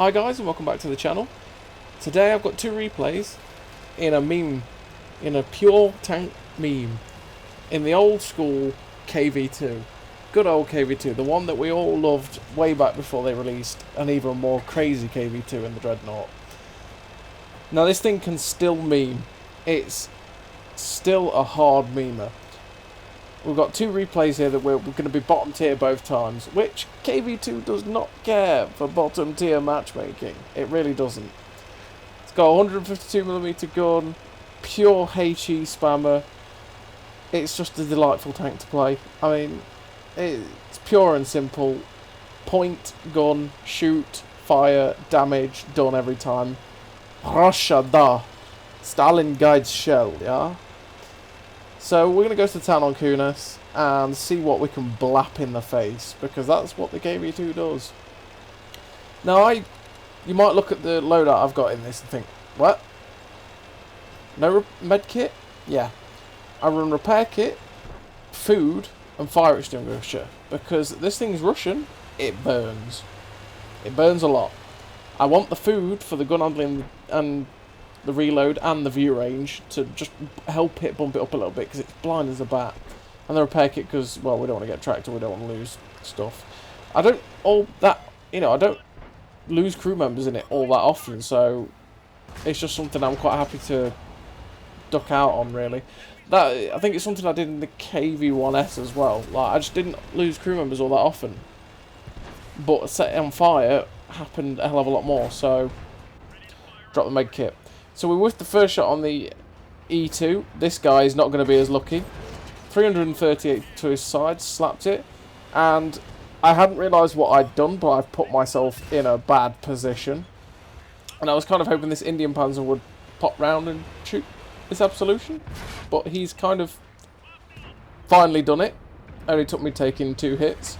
Hi guys and welcome back to the channel. Today I've got two replays in a meme, in a pure tank meme, in the old school KV2. Good old KV2, the one that we all loved way back before they released an even more crazy KV2 in the Dreadnought. Now this thing can still meme. It's still a hard memer. We've got two replays here that we're going to be bottom tier both times, which KV2 does not care for bottom tier matchmaking. It really doesn't. It's got a 152mm gun, pure HE spammer. It's just a delightful tank to play. I mean, it's pure and simple. Point, gun, shoot, fire, damage, done every time. Russia da. Stalin guides shell, yeah? So we're going to go to town on Kunas and see what we can blap in the face, because that's what the KV2 does. Now you might look at the loadout I've got in this and think, what? No med kit? Yeah. I run repair kit, food and fire extinguisher, because this thing's Russian, it burns. It burns a lot. I want the food for the gun handling and the reload and the view range to just help it bump it up a little bit, because it's blind as a bat. And the repair kit because, well, we don't want to get tracked or we don't want to lose stuff. I don't lose crew members in it all that often, so it's just something I'm quite happy to duck out on, really. I think it's something I did in the KV1S as well. Like, I just didn't lose crew members all that often, but setting on fire happened a hell of a lot more, so drop the med kit. So we whiffed the first shot on the E2. This guy is not going to be as lucky. 338 to his side, slapped it. And I hadn't realised what I'd done, but I've put myself in a bad position. And I was kind of hoping this Indian Panzer would pop round and shoot this absolution. But he's kind of finally done it. Only took me taking 2 hits.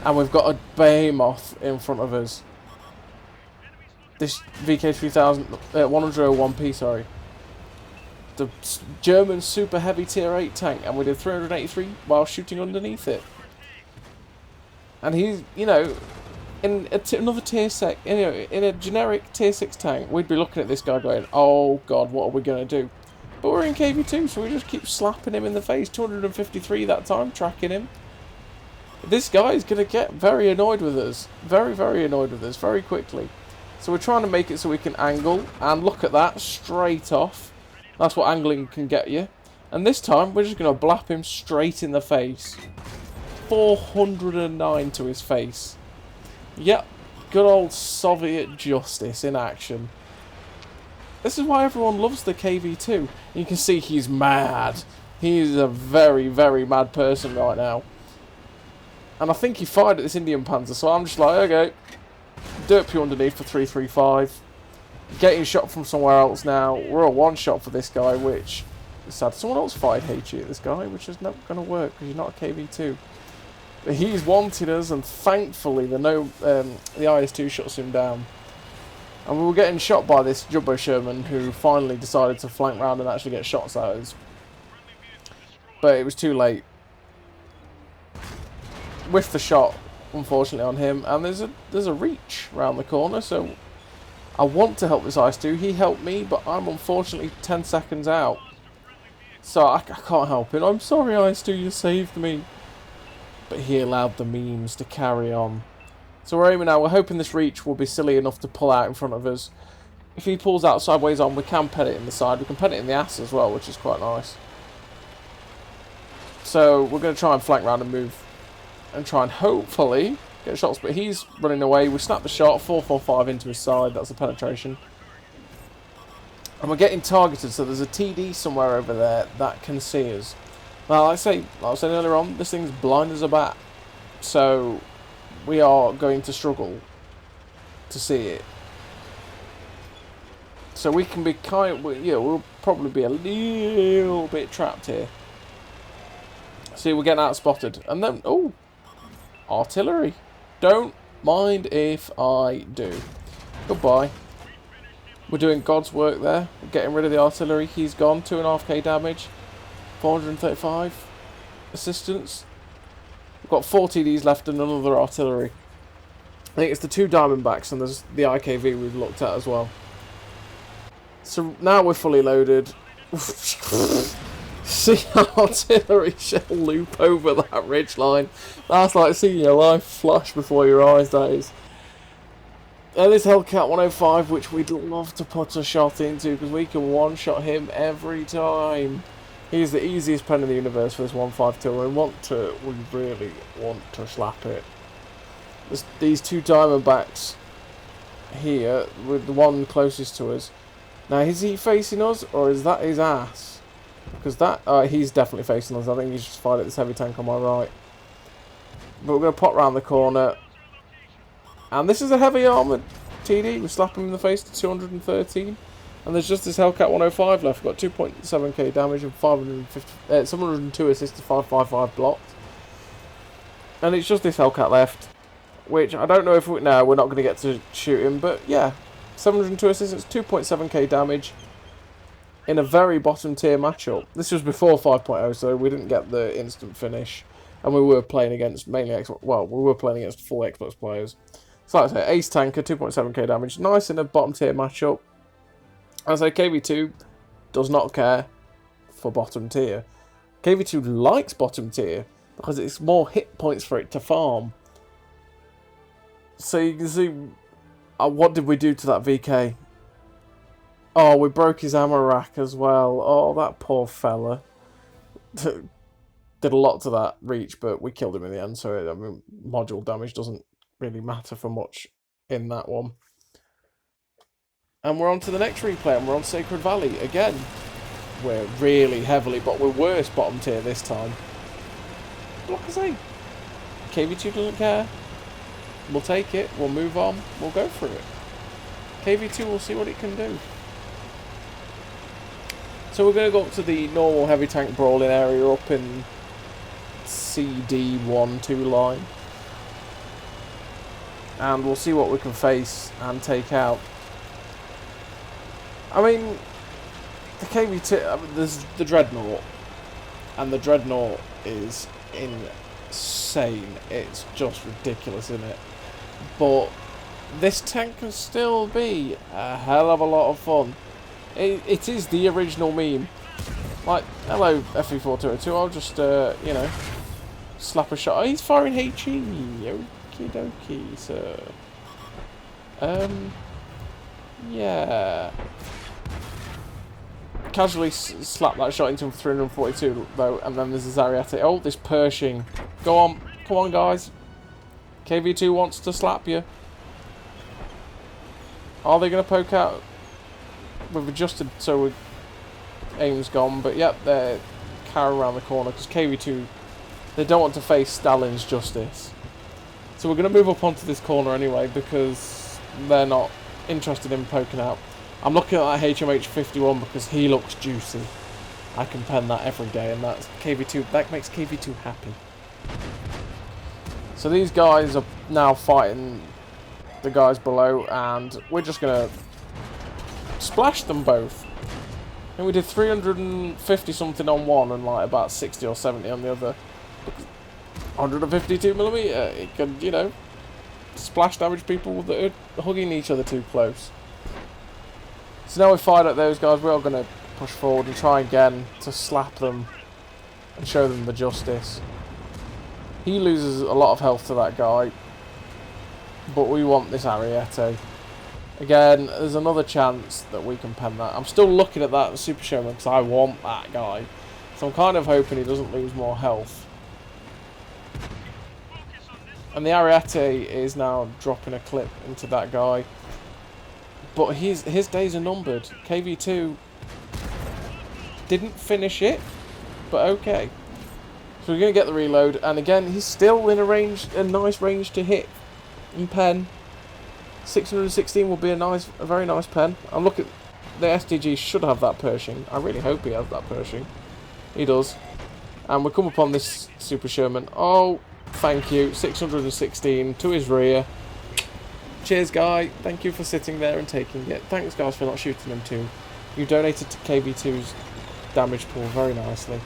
And we've got a behemoth in front of us. This VK3000, 101p, sorry. The German super heavy tier 8 tank, and we did 383 while shooting underneath it. And he's, you know, in another tier 6, in a generic tier 6 tank, we'd be looking at this guy going, oh god, what are we going to do? But we're in KV2, so we just keep slapping him in the face. 253 that time, tracking him. This guy is going to get very annoyed with us. Very, very annoyed with us, very quickly. So we're trying to make it so we can angle, and look at that, straight off. That's what angling can get you. And this time, we're just going to blap him straight in the face. 409 to his face. Yep, good old Soviet justice in action. This is why everyone loves the KV2. You can see he's mad. He's a very, very mad person right now. And I think he fired at this Indian Panzer, so I'm just like, okay. Dirt pew underneath for 335. Getting shot from somewhere else now. We're a one shot for this guy, which is sad. Someone else fired HE at this guy, which is not going to work because you're not a KV2. But he's wanted us, and thankfully the IS-2 shuts him down. And we were getting shot by this Jumbo Sherman who finally decided to flank round and actually get shots at us. But it was too late. With the shot, unfortunately, on him, and there's a reach round the corner, so I want to help this IS-2. He helped me, but I'm unfortunately 10 seconds out, so I can't help it. I'm sorry, IS-2, you saved me, but he allowed the memes to carry on. So we're aiming now. We're hoping this reach will be silly enough to pull out in front of us. If he pulls out sideways on, we can pet it in the side. We can pet it in the ass as well, which is quite nice. So we're going to try and flank round and move and try and hopefully get shots, but he's running away. We snap the shot, 445 into his side, that's a penetration. And we're getting targeted, so there's a TD somewhere over there that can see us. Now, like I was saying earlier on, this thing's blind as a bat, so we are going to struggle to see it. So we can be we'll probably be a little bit trapped here. See, we're getting out spotted, and then, oh, artillery. Don't mind if I do. Goodbye. We're doing God's work there. We're getting rid of the artillery. He's gone. 2.5k damage. 435 assistance. We've got 4 TDs left and another artillery. I think it's the 2 Diamondbacks and there's the IKV we've looked at as well. So now we're fully loaded. See an artillery shell loop over that ridgeline. That's like seeing your life flash before your eyes, that is. And this Hellcat 105, which we'd love to put a shot into, because we can one-shot him every time. He's the easiest pen in the universe for this 152, and we really want to slap it. These 2 Diamondbacks here, with the one closest to us. Now, is he facing us, or is that his ass? Because that, he's definitely facing us. I think he's just fired at this heavy tank on my right. But we're going to pop round the corner. And this is a heavy armoured TD. We slap him in the face to 213. And there's just this Hellcat 105 left. We've got 2.7k damage and 702 assists to 555 blocked. And it's just this Hellcat left. Which, I don't know if we're not going to get to shoot him. But yeah, 702 assists, 2.7k damage. In a very bottom tier matchup. This was before 5.0, so we didn't get the instant finish. And we were playing against mainly Xbox, well, we were playing against full Xbox players. So like I say, ace tanker, 2.7k damage, nice in a bottom tier matchup. As I say, KV2 does not care for bottom tier. KV2 likes bottom tier because it's more hit points for it to farm. So you can see, what did we do to that VK? Oh, we broke his ammo rack as well. Oh, that poor fella. Did a lot to that reach, but we killed him in the end, so I mean, module damage doesn't really matter for much in that one. And we're on to the next replay, and we're on Sacred Valley again. We're really heavily, but we're worse bottom tier this time. But like I say, KV2 doesn't care. We'll take it, we'll move on, we'll go through it. KV2 will see what it can do. So we're going to go up to the normal heavy tank brawling area up in CD1-2 line. And we'll see what we can face and take out. I mean, the KV2, there's the Dreadnought. And the Dreadnought is insane. It's just ridiculous, isn't it? But this tank can still be a hell of a lot of fun. It is the original meme. Like, hello, FE4202, I'll just, you know, slap a shot. Oh, he's firing HE. Okie dokie, sir. Yeah. Casually slap that shot into 342, though, and then there's a Zariate. Oh, this Pershing. Go on. Come on, guys. KV2 wants to slap you. Are they going to poke out? We've adjusted so aim's gone, but yep, they're carrying around the corner because KV2, they don't want to face Stalin's justice. So we're going to move up onto this corner anyway because they're not interested in poking out. I'm looking at that HMH51 because he looks juicy. I can pen that every day, and that's KV2. That makes KV2 happy. So these guys are now fighting the guys below, and we're just going to splash them both. And we did 350 something on one and like about 60 or 70 on the other. 152mm, it can, you know, splash damage people that are hugging each other too close. So now we've fired at those guys, we're all going to push forward and try again to slap them and show them the justice. He loses a lot of health to that guy, but we want this Ariete. Again, there's another chance that we can pen that. I'm still looking at that Super Showman because I want that guy. So I'm kind of hoping he doesn't lose more health. And the Ariete is now dropping a clip into that guy. But his days are numbered. KV2 didn't finish it, but okay. So we're going to get the reload. And again, he's still in a nice range to hit and pen. 616 will be a very nice pen. I'm looking. The SDG should have that Pershing. I really hope he has that Pershing. He does. And we come upon this Super Sherman. Oh, thank you. 616 to his rear. Cheers, guy. Thank you for sitting there and taking it. Thanks, guys, for not shooting him too. You donated to KV2's damage pool very nicely.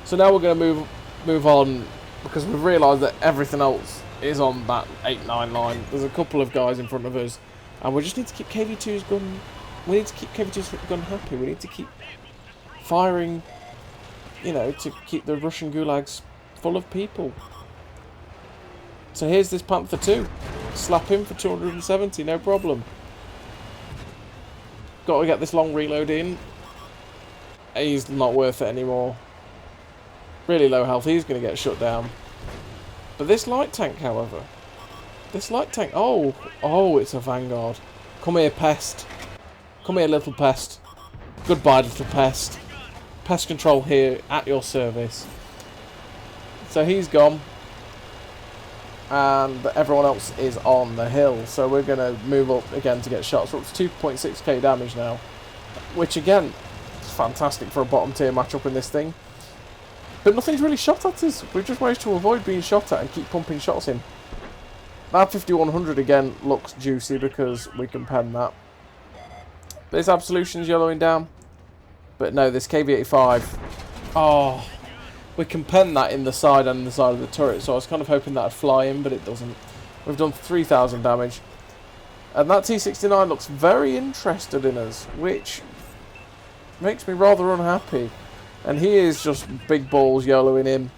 So now we're going to move on because we've realised that everything else is on that 8-9 line. There's a couple of guys in front of us, and we just need to keep KV2's gun. We need to keep KV2's gun happy. We need to keep firing, you know, to keep the Russian gulags full of people. So here's this Panther 2. Slap him for 270, no problem. Got to get this long reload in. He's not worth it anymore. Really low health, he's going to get shut down. But this light tank, however, this light tank, oh, it's a Vanguard. Come here, pest. Come here, little pest. Goodbye, little pest. Pest control here, at your service. So he's gone. And everyone else is on the hill. So we're going to move up again to get shots. We're up to 2.6k damage now. Which, again, is fantastic for a bottom tier matchup in this thing. But nothing's really shot at us. We've just managed to avoid being shot at and keep pumping shots in. That 5100 again looks juicy because we can pen that. This Absolution's yellowing down. But no, this KV85. Oh, we can pen that in the side and the side of the turret. So I was kind of hoping that would fly in, but it doesn't. We've done 3000 damage. And that T69 looks very interested in us, which makes me rather unhappy. And he is just big balls YOLOing him.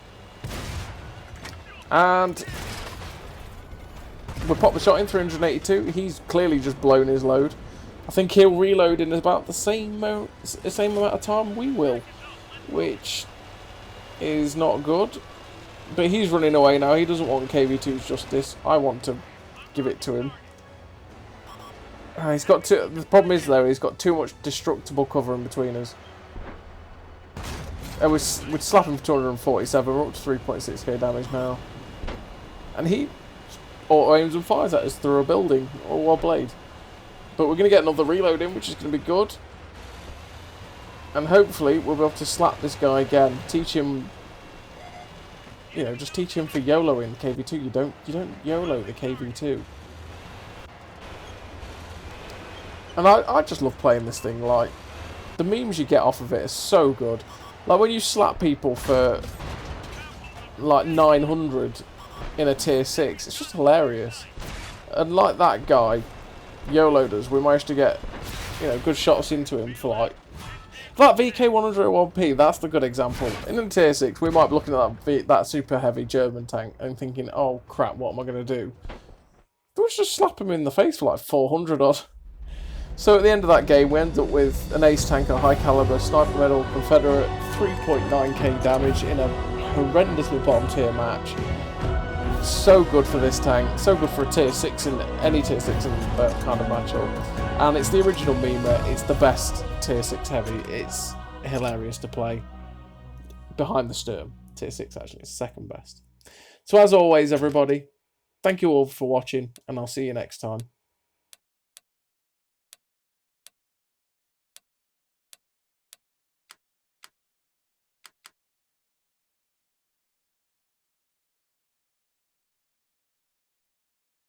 And we popped the shot in 382. He's clearly just blown his load. I think he'll reload in about the same amount of time we will, which is not good. But he's running away now. He doesn't want KV2's justice. I want to give it to him. He's got too, the problem is though, he's got too much destructible cover in between us. We'd slap him for 247. We're up to 3.6k damage now. And he auto aims and fires at us through a building. Or well played. But we're going to get another reload in, which is going to be good. And hopefully we'll be able to slap this guy again. Teach him, you know, just teach him for YOLOing the KV2. You don't YOLO the KV2. And I just love playing this thing. Like, the memes you get off of it are so good. Like when you slap people for like 900 in a tier 6, it's just hilarious. And like that guy, YOLO'd us, we managed to get, you know, good shots into him for like... That VK101P, that's the good example. In a tier 6, we might be looking at that super heavy German tank and thinking, oh crap, what am I going to do? Let's just slap him in the face for like 400 odd. So at the end of that game, we ended up with an ace tanker, high caliber, sniper medal, Confederate, 3.9k damage in a horrendously bottom tier match. So good for this tank, so good for a tier 6 in any tier 6 in that kind of matchup. And it's the original meme, it's the best tier 6 heavy, it's hilarious to play. Behind the Sturm, tier 6 actually, it's second best. So as always everybody, thank you all for watching, and I'll see you next time.